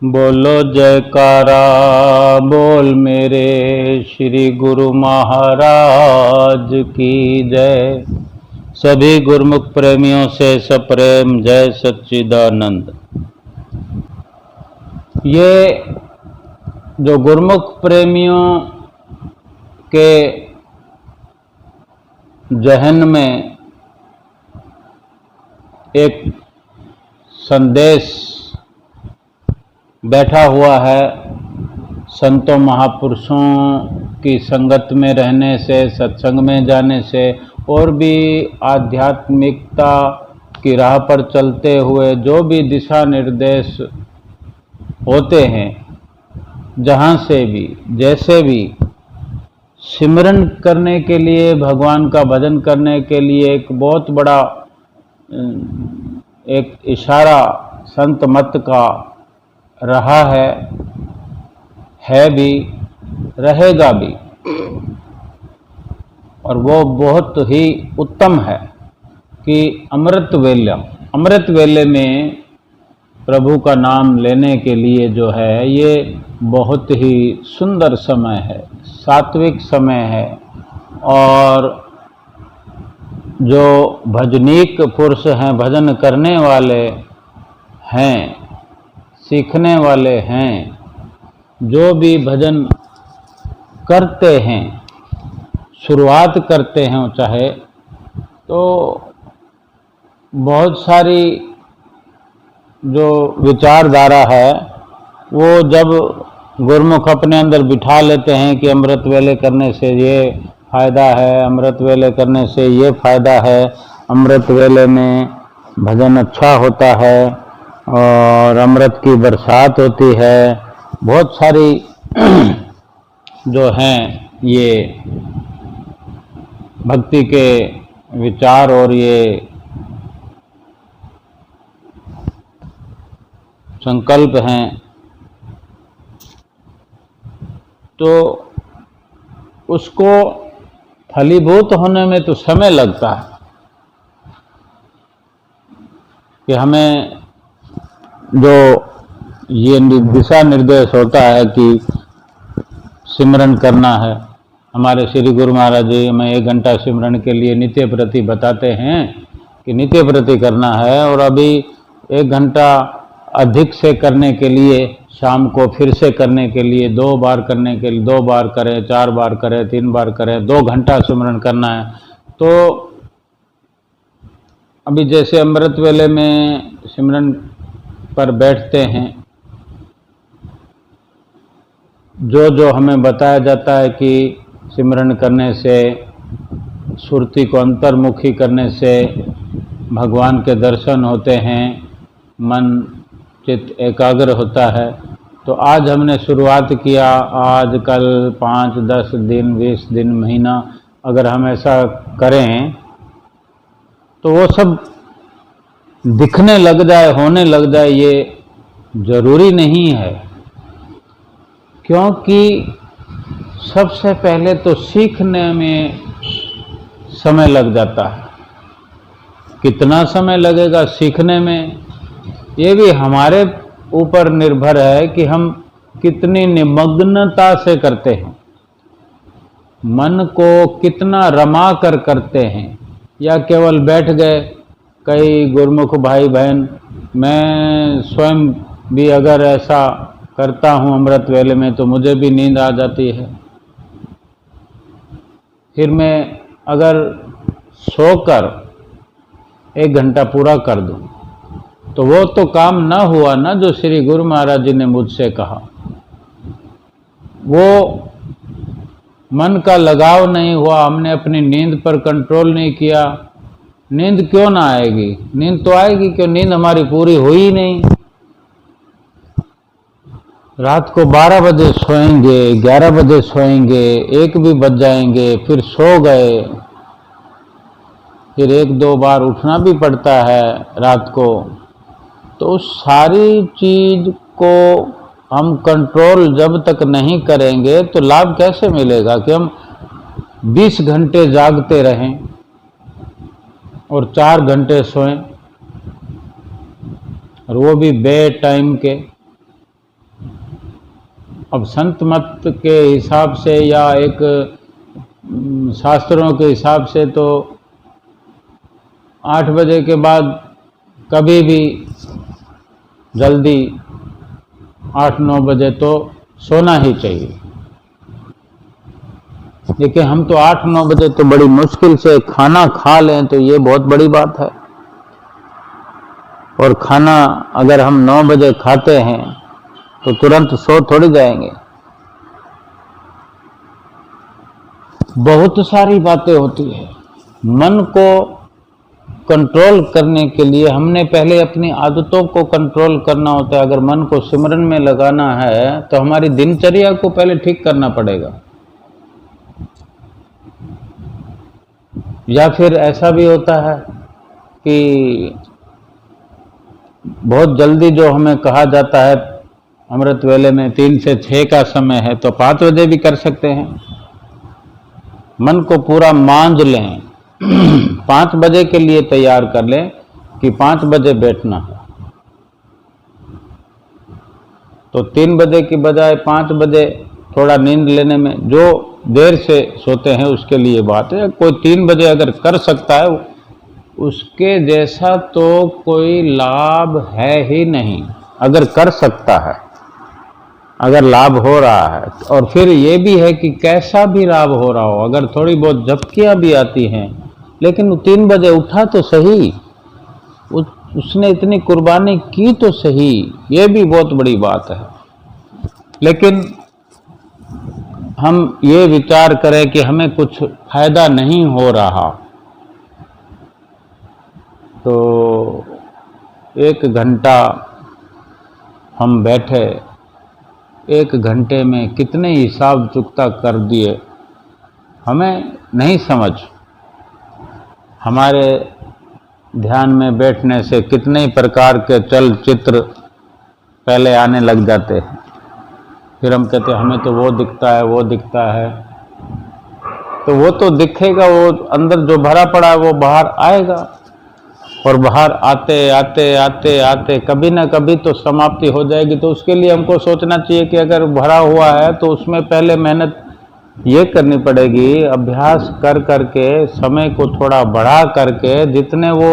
बोलो जयकारा बोल मेरे श्री गुरु महाराज की जय। सभी गुरुमुख प्रेमियों से सप्रेम जय सच्चिदानंद। ये जो गुरुमुख प्रेमियों के जहन में एक संदेश बैठा हुआ है, संतों महापुरुषों की संगत में रहने से, सत्संग में जाने से और भी आध्यात्मिकता की राह पर चलते हुए जो भी दिशा निर्देश होते हैं, जहाँ से भी जैसे भी सिमरन करने के लिए, भगवान का भजन करने के लिए एक बहुत बड़ा एक इशारा संत मत का रहा है भी, रहेगा भी। और वो बहुत ही उत्तम है कि अमृत वेले में प्रभु का नाम लेने के लिए जो है, ये बहुत ही सुंदर समय है, सात्विक समय है। और जो भजनीक पुरुष हैं, भजन करने वाले हैं, सीखने वाले हैं, जो भी भजन करते हैं, शुरुआत करते हैं चाहे, तो बहुत सारी जो विचारधारा है वो जब गुरुमुख अपने अंदर बिठा लेते हैं कि अमृत वेले करने से ये फायदा है, अमृत वेले करने से ये फायदा है, अमृत वेले में भजन अच्छा होता है और अमृत की बरसात होती है, बहुत सारी जो हैं ये भक्ति के विचार और ये संकल्प हैं, तो उसको फलीभूत होने में तो समय लगता है कि हमें जो ये दिशा निर्देश होता है कि सिमरन करना है। हमारे श्री गुरु महाराज जी हमें 1 घंटा सिमरन के लिए नित्य प्रति बताते हैं कि नित्य प्रति करना है, और अभी 1 घंटा अधिक से करने के लिए, शाम को फिर से करने के लिए, 2 बार करने के लिए 2 बार करें, 4 बार करें, 3 बार करें, 2 घंटा सिमरन करना है। तो अभी जैसे अमृत वेले में सिमरन पर बैठते हैं, जो हमें बताया जाता है कि सिमरन करने से, सुरती को अंतर्मुखी करने से भगवान के दर्शन होते हैं, मन चित्त एकाग्र होता है। तो आज हमने शुरुआत किया, आज कल 5, 10 दिन, 20 दिन, महीना अगर हम ऐसा करें तो वो सब दिखने लग जाए, होने लग जाए, ये जरूरी नहीं है। क्योंकि सबसे पहले तो सीखने में समय लग जाता है। कितना समय लगेगा सीखने में, ये भी हमारे ऊपर निर्भर है कि हम कितनी निमग्नता से करते हैं, मन को कितना रमा कर करते हैं, या केवल बैठ गए। कई गुरुमुख भाई बहन, मैं स्वयं भी अगर ऐसा करता हूँ अमृत वेले में तो मुझे भी नींद आ जाती है। फिर मैं अगर सोकर 1 घंटा पूरा कर दूं तो वो तो काम ना हुआ ना, जो श्री गुरु महाराज जी ने मुझसे कहा। वो मन का लगाव नहीं हुआ, हमने अपनी नींद पर कंट्रोल नहीं किया। नींद क्यों ना आएगी? नींद तो आएगी, क्यों? नींद हमारी पूरी हुई नहीं। रात को 12 बजे सोएंगे, 11 बजे सोएंगे, 1 भी बज जाएंगे, फिर सो गए, फिर 1-2 बार उठना भी पड़ता है रात को। तो उस सारी चीज को हम कंट्रोल जब तक नहीं करेंगे तो लाभ कैसे मिलेगा कि हम 20 घंटे जागते रहें और 4 घंटे सोएं, और वो भी बे टाइम के। अब संत मत के हिसाब से या एक शास्त्रों के हिसाब से तो 8 बजे के बाद कभी भी जल्दी 8-9 बजे तो सोना ही चाहिए। लेकिन हम तो 8-9 बजे तो बड़ी मुश्किल से खाना खा लें तो ये बहुत बड़ी बात है। और खाना अगर हम 9 बजे खाते हैं तो तुरंत सो थोड़ी जाएंगे। बहुत सारी बातें होती है। मन को कंट्रोल करने के लिए हमने पहले अपनी आदतों को कंट्रोल करना होता है। अगर मन को सिमरन में लगाना है तो हमारी दिनचर्या को पहले ठीक करना पड़ेगा। या फिर ऐसा भी होता है कि बहुत जल्दी जो हमें कहा जाता है अमृत वेले में 3 से 6 का समय है तो 5 बजे भी कर सकते हैं। मन को पूरा मांझ लें 5 बजे के लिए तैयार कर लें कि 5 बजे बैठना है, तो 3 बजे की बजाय 5 बजे थोड़ा नींद लेने में जो देर से सोते हैं उसके लिए बात है। कोई 3 बजे अगर कर सकता है उसके जैसा तो कोई लाभ है ही नहीं। अगर कर सकता है, अगर लाभ हो रहा है, और फिर ये भी है कि कैसा भी लाभ हो रहा हो, अगर थोड़ी बहुत झपकियां भी आती हैं लेकिन वो 3 बजे उठा तो सही, उसने इतनी कुर्बानी की तो सही, ये भी बहुत बड़ी बात है। लेकिन हम ये विचार करें कि हमें कुछ फायदा नहीं हो रहा तो 1 घंटा हम बैठे, 1 घंटे में कितने हिसाब चुकता कर दिए हमें नहीं समझ। हमारे ध्यान में बैठने से कितने प्रकार के चलचित्र पहले आने लग जाते हैं। फिर हम कहते हैं हमें तो वो दिखता है, वो दिखता है, तो वो तो दिखेगा, वो अंदर जो भरा पड़ा है वो बाहर आएगा। और बाहर आते आते आते आते कभी ना कभी तो समाप्ति हो जाएगी। तो उसके लिए हमको सोचना चाहिए कि अगर भरा हुआ है तो उसमें पहले मेहनत ये करनी पड़ेगी, अभ्यास कर करके समय को थोड़ा बढ़ा करके, जितने वो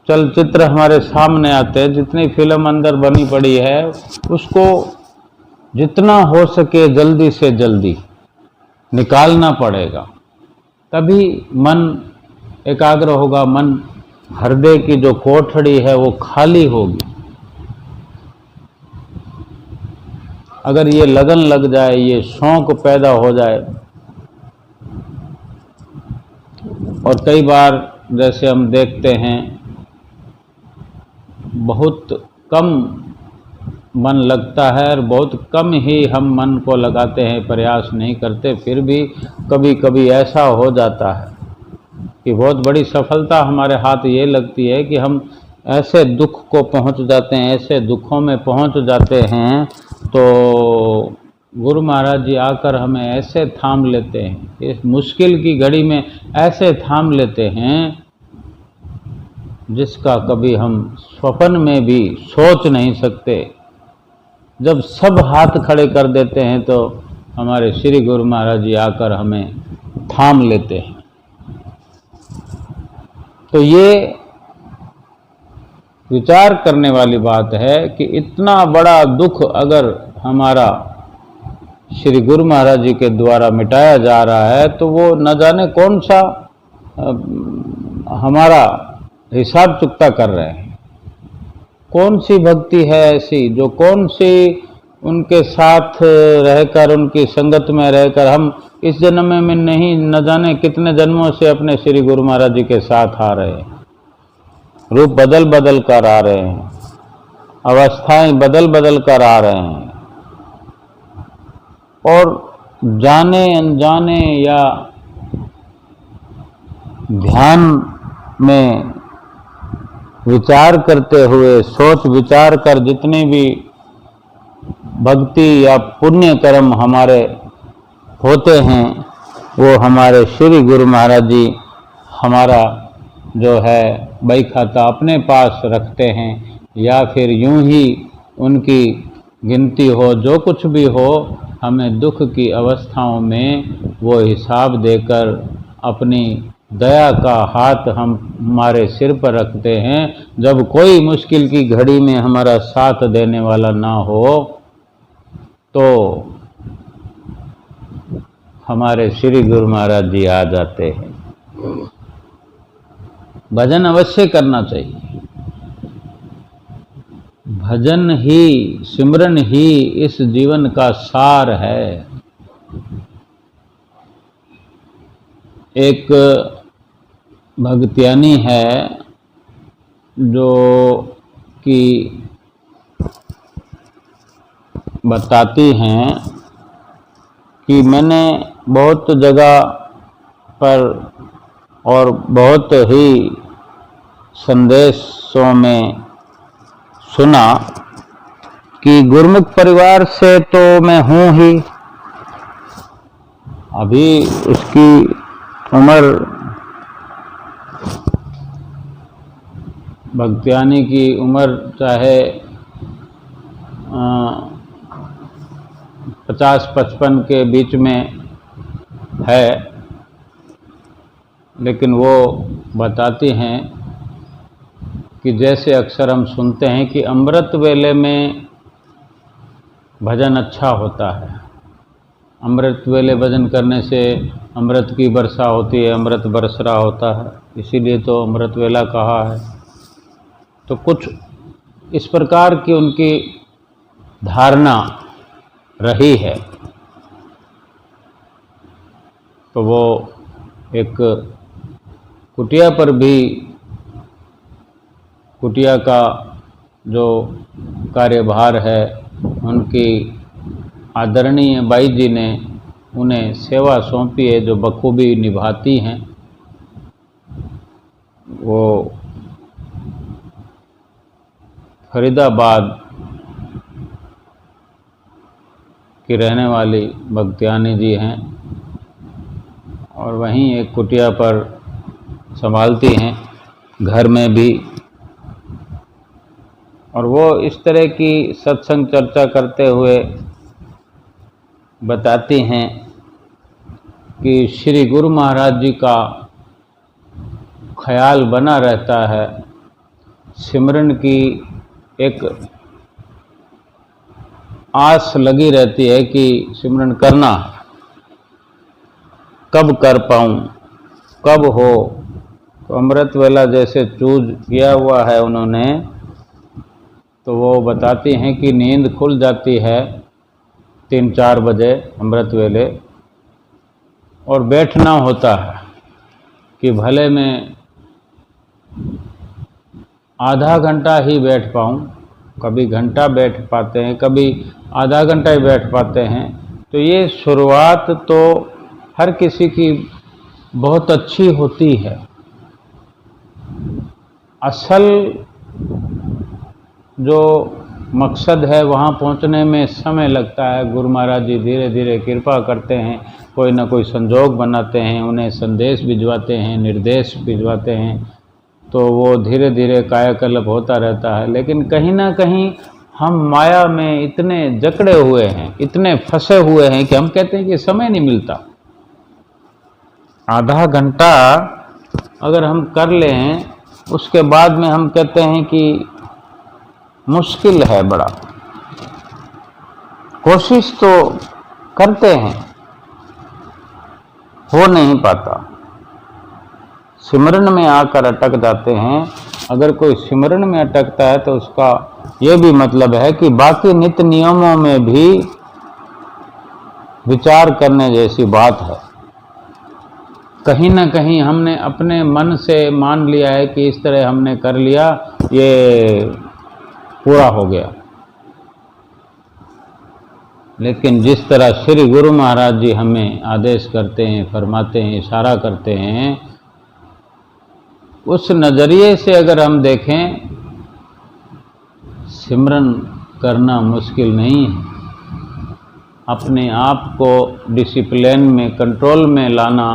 चलचित्र हमारे सामने आते हैं, जितनी फिल्म अंदर बनी पड़ी है, उसको जितना हो सके जल्दी से जल्दी निकालना पड़ेगा। तभी मन एकाग्र होगा, मन हृदय की जो कोठड़ी है वो खाली होगी। अगर ये लगन लग जाए, ये शौक पैदा हो जाए, और कई बार जैसे हम देखते हैं बहुत कम मन लगता है और बहुत कम ही हम मन को लगाते हैं, प्रयास नहीं करते, फिर भी कभी कभी ऐसा हो जाता है कि बहुत बड़ी सफलता हमारे हाथ ये लगती है कि हम ऐसे दुख को पहुंच जाते हैं, ऐसे दुखों में पहुंच जाते हैं, तो गुरु महाराज जी आकर हमें ऐसे थाम लेते हैं, इस मुश्किल की घड़ी में ऐसे थाम लेते हैं जिसका कभी हम स्वप्न में भी सोच नहीं सकते। जब सब हाथ खड़े कर देते हैं तो हमारे श्री गुरु महाराज जी आकर हमें थाम लेते हैं। तो ये विचार करने वाली बात है कि इतना बड़ा दुख अगर हमारा श्री गुरु महाराज जी के द्वारा मिटाया जा रहा है तो वो न जाने कौन सा हमारा हिसाब चुकता कर रहे हैं। कौन सी भक्ति है ऐसी जो, कौन सी उनके साथ रहकर, उनकी संगत में रहकर हम इस जन्म में नहीं, न जाने कितने जन्मों से अपने श्री गुरु महाराज जी के साथ आ रहे हैं, रूप बदल बदल कर आ रहे हैं, अवस्थाएं बदल बदल कर आ रहे हैं, और जाने अनजाने या ध्यान में विचार करते हुए, सोच विचार कर जितनी भी भक्ति या पुण्य कर्म हमारे होते हैं वो हमारे श्री गुरु महाराज जी हमारा जो है बही खाता अपने पास रखते हैं, या फिर यूं ही उनकी गिनती हो, जो कुछ भी हो, हमें दुख की अवस्थाओं में वो हिसाब देकर अपनी दया का हाथ हम हमारे सिर पर रखते हैं। जब कोई मुश्किल की घड़ी में हमारा साथ देने वाला ना हो तो हमारे श्री गुरु महाराज जी आ जाते हैं। भजन अवश्य करना चाहिए। भजन ही, सिमरन ही इस जीवन का सार है। एक भक्तियानी है जो कि बताती हैं कि मैंने बहुत जगह पर और बहुत ही संदेशों में सुना कि गुरुमुख परिवार से तो मैं हूँ ही, अभी उसकी उम्र, भक्तियानी की उम्र चाहे 50-55 के बीच में है, लेकिन वो बताती हैं कि जैसे अक्सर हम सुनते हैं कि अमृत वेले में भजन अच्छा होता है, अमृत वेले भजन करने से अमृत की वर्षा होती है, अमृत बरस रहा होता है, इसीलिए तो अमृत वेला कहा है। तो कुछ इस प्रकार की उनकी धारणा रही है। तो वो एक कुटिया पर भी, कुटिया का जो कार्यभार है उनकी आदरणीय बाई जी ने उन्हें सेवा सौंपी है, जो बखूबी निभाती हैं। वो फरीदाबाद की रहने वाली भक्तियानी जी हैं और वहीं एक कुटिया पर संभालती हैं, घर में भी। और वो इस तरह की सत्संग चर्चा करते हुए बताती हैं कि श्री गुरु महाराज जी का ख्याल बना रहता है, सिमरन की एक आस लगी रहती है कि सिमरन करना, कब कर पाऊँ, कब हो। तो अमृत वेला जैसे चूज किया हुआ है उन्होंने, तो वो बताती हैं कि नींद खुल जाती है 3-4 बजे अमृत वेले, और बैठना होता है कि भले मैं आधा घंटा ही बैठ पाऊँ, कभी घंटा बैठ पाते हैं, कभी आधा घंटा ही बैठ पाते हैं। तो ये शुरुआत तो हर किसी की बहुत अच्छी होती है। असल जो मकसद है वहाँ पहुँचने में समय लगता है। गुरु महाराज जी धीरे धीरे कृपा करते हैं, कोई ना कोई संजोग बनाते हैं, उन्हें संदेश भिजवाते हैं, निर्देश भिजवाते हैं, तो वो धीरे धीरे कायाकल्प होता रहता है। लेकिन कहीं ना कहीं हम माया में इतने जकड़े हुए हैं, इतने फंसे हुए हैं कि हम कहते हैं कि समय नहीं मिलता। आधा घंटा अगर हम कर लें, उसके बाद में हम कहते हैं कि मुश्किल है बड़ा। कोशिश तो करते हैं, हो नहीं पाता, सिमरन में आकर अटक जाते हैं। अगर कोई सिमरन में अटकता है तो उसका ये भी मतलब है कि बाकी नित्य नियमों में भी विचार करने जैसी बात है। कहीं ना कहीं हमने अपने मन से मान लिया है कि इस तरह हमने कर लिया, ये पूरा हो गया। लेकिन जिस तरह श्री गुरु महाराज जी हमें आदेश करते हैं, फरमाते हैं, इशारा करते हैं, उस नज़रिए से अगर हम देखें, सिमरन करना मुश्किल नहीं है। अपने आप को डिसिप्लिन में, कंट्रोल में लाना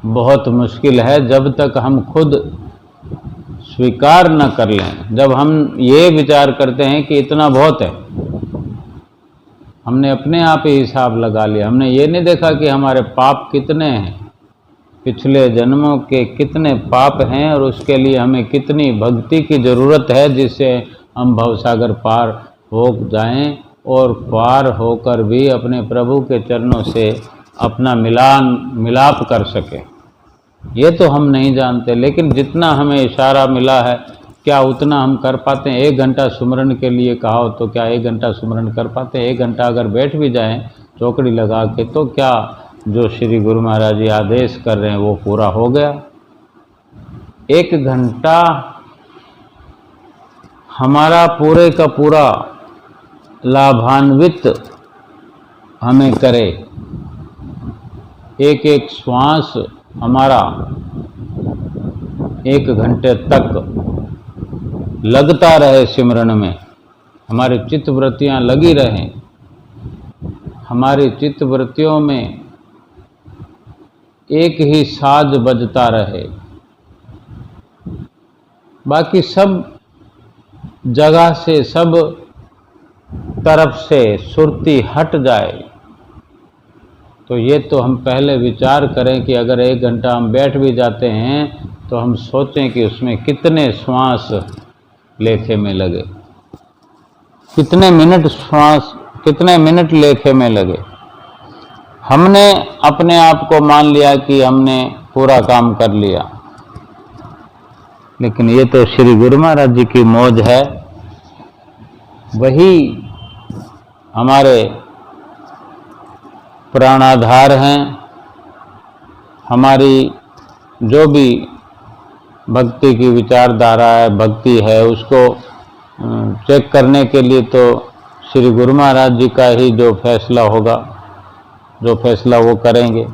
बहुत मुश्किल है। जब तक हम खुद स्वीकार न कर लें। जब हम ये विचार करते हैं कि इतना बहुत है, हमने अपने आप ही हिसाब लगा लिया, हमने ये नहीं देखा कि हमारे पाप कितने हैं, पिछले जन्मों के कितने पाप हैं और उसके लिए हमें कितनी भक्ति की ज़रूरत है जिससे हम भवसागर पार हो जाएं और पार होकर भी अपने प्रभु के चरणों से अपना मिलाप कर सकें। ये तो हम नहीं जानते, लेकिन जितना हमें इशारा मिला है क्या उतना हम कर पाते हैं? 1 घंटा सुमरन के लिए कहा हो तो क्या 1 घंटा सुमरन कर पाते हैं? 1 घंटा अगर बैठ भी जाएं चौकड़ी लगा के तो क्या जो श्री गुरु महाराज जी आदेश कर रहे हैं वो पूरा हो गया? 1 घंटा हमारा पूरे का पूरा लाभान्वित हमें करे, एक एक श्वास हमारा 1 घंटे तक लगता रहे सिमरन में, हमारी चित्तवृत्तियां लगी रहें, हमारी चित्तवृत्तियों में एक ही साज बजता रहे, बाकी सब जगह से सब तरफ से सुरती हट जाए। तो ये तो हम पहले विचार करें कि अगर 1 घंटा हम बैठ भी जाते हैं तो हम सोचें कि उसमें कितने श्वास लेखे में लगे, कितने मिनट लेखे में लगे। हमने अपने आप को मान लिया कि हमने पूरा काम कर लिया, लेकिन ये तो श्री गुरु महाराज जी की मौज है। वही हमारे प्राणाधार हैं। हमारी जो भी भक्ति की विचारधारा है, भक्ति है, उसको चेक करने के लिए तो श्री गुरु महाराज जी का ही जो फैसला होगा, जो फैसला वो करेंगे,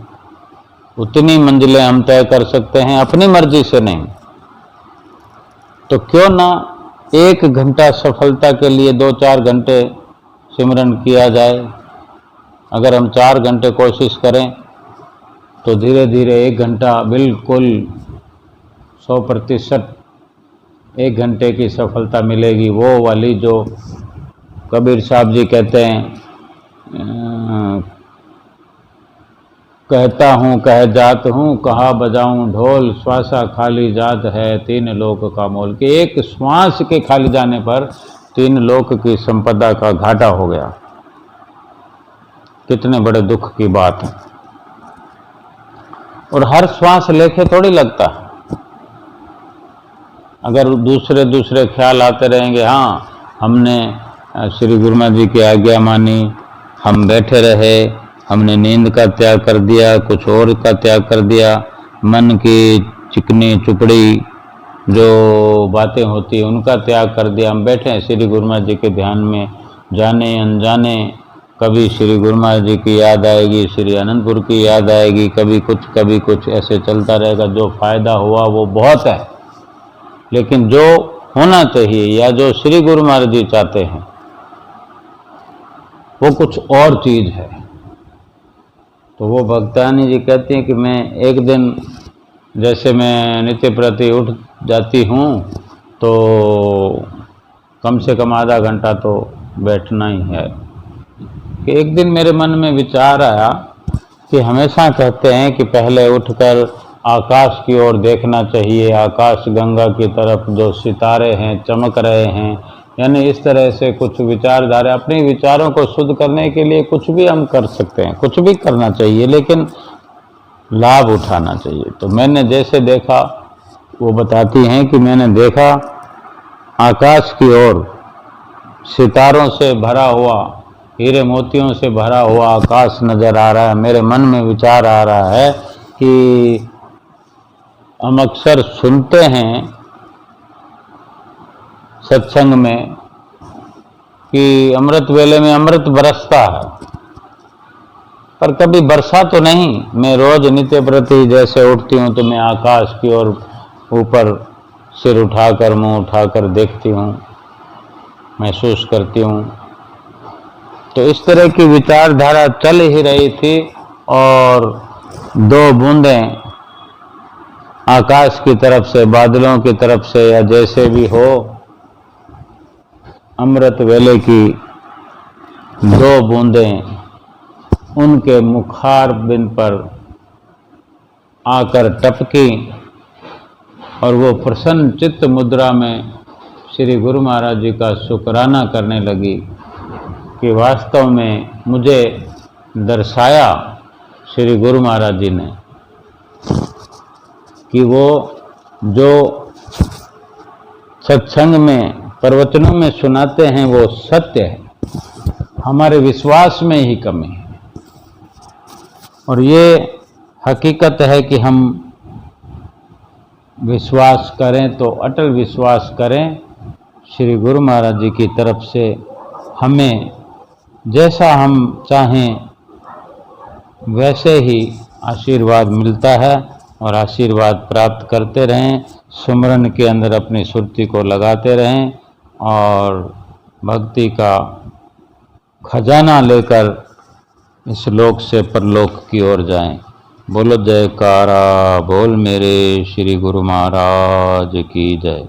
उतनी मंजिलें हम तय कर सकते हैं, अपनी मर्जी से नहीं। तो क्यों ना 1 घंटा सफलता के लिए 2-4 घंटे सिमरन किया जाए। अगर हम 4 घंटे कोशिश करें तो धीरे धीरे 1 घंटा बिल्कुल 100% 1 घंटे की सफलता मिलेगी, वो वाली जो कबीर साहब जी कहते हैं, कहता हूँ कह जात हूँ, कहा बजाऊं ढोल, श्वासा खाली जात है 3 लोक का मोल। कि एक श्वास के खाली जाने पर 3 लोक की संपदा का घाटा हो गया। कितने बड़े दुख की बात है। और हर श्वास लेखे थोड़ी लगता है। अगर दूसरे ख्याल आते रहेंगे, हाँ हमने श्री गुरु महाराज जी की आज्ञा मानी, हम बैठे रहे, हमने नींद का त्याग कर दिया, कुछ और का त्याग कर दिया, मन की चिकनी चुपड़ी जो बातें होती हैं उनका त्याग कर दिया, हम बैठे हैं श्री गुरु महाराज जी के ध्यान में, जाने अनजाने कभी श्री गुरु महाराज जी की याद आएगी, श्री अनंतपुर की याद आएगी, कभी कुछ ऐसे चलता रहेगा। जो फायदा हुआ वो बहुत है, लेकिन जो होना चाहिए या जो श्री गुरु महाराज जी चाहते हैं वो कुछ और चीज है। तो वो भक्तानी जी कहती हैं कि मैं एक दिन, जैसे मैं नित्य प्रति उठ जाती हूँ तो कम से कम आधा घंटा तो बैठना ही है। कि एक दिन मेरे मन में विचार आया कि हमेशा कहते हैं कि पहले उठकर आकाश की ओर देखना चाहिए, आकाश गंगा की तरफ जो सितारे हैं चमक रहे हैं, यानी इस तरह से कुछ विचारधारा, अपने विचारों को शुद्ध करने के लिए कुछ भी हम कर सकते हैं, कुछ भी करना चाहिए, लेकिन लाभ उठाना चाहिए। तो मैंने जैसे देखा, वो बताती हैं कि मैंने देखा आकाश की ओर सितारों से भरा हुआ, हीरे मोतियों से भरा हुआ आकाश नजर आ रहा है। मेरे मन में विचार आ रहा है कि हम अक्सर सुनते हैं सत्संग में कि अमृत वेले में अमृत बरसता है, पर कभी बरसा तो नहीं। मैं रोज नित्य प्रति जैसे उठती हूँ तो मैं आकाश की ओर ऊपर सिर उठाकर, मुंह उठाकर देखती हूँ, महसूस करती हूँ। तो इस तरह की विचारधारा चल ही रही थी और 2 बूंदें आकाश की तरफ से, बादलों की तरफ से, या जैसे भी हो, अमृत वेले की 2 बूंदें उनके मुखार बिंद पर आकर टपकी और वो प्रसन्न चित्त मुद्रा में श्री गुरु महाराज जी का शुक्राना करने लगी कि वास्तव में मुझे दर्शाया श्री गुरु महाराज जी ने कि वो जो सत्संग में, प्रवचनों में सुनाते हैं वो सत्य है, हमारे विश्वास में ही कमी है। और ये हकीकत है कि हम विश्वास करें तो अटल विश्वास करें श्री गुरु महाराज जी की तरफ से हमें जैसा हम चाहें वैसे ही आशीर्वाद मिलता है, और आशीर्वाद प्राप्त करते रहें, सुमरन के अंदर अपनी सुरती को लगाते रहें और भक्ति का खजाना लेकर इस लोक से परलोक की ओर जाएं। बोलो जयकारा बोल मेरे श्री गुरु महाराज की जय।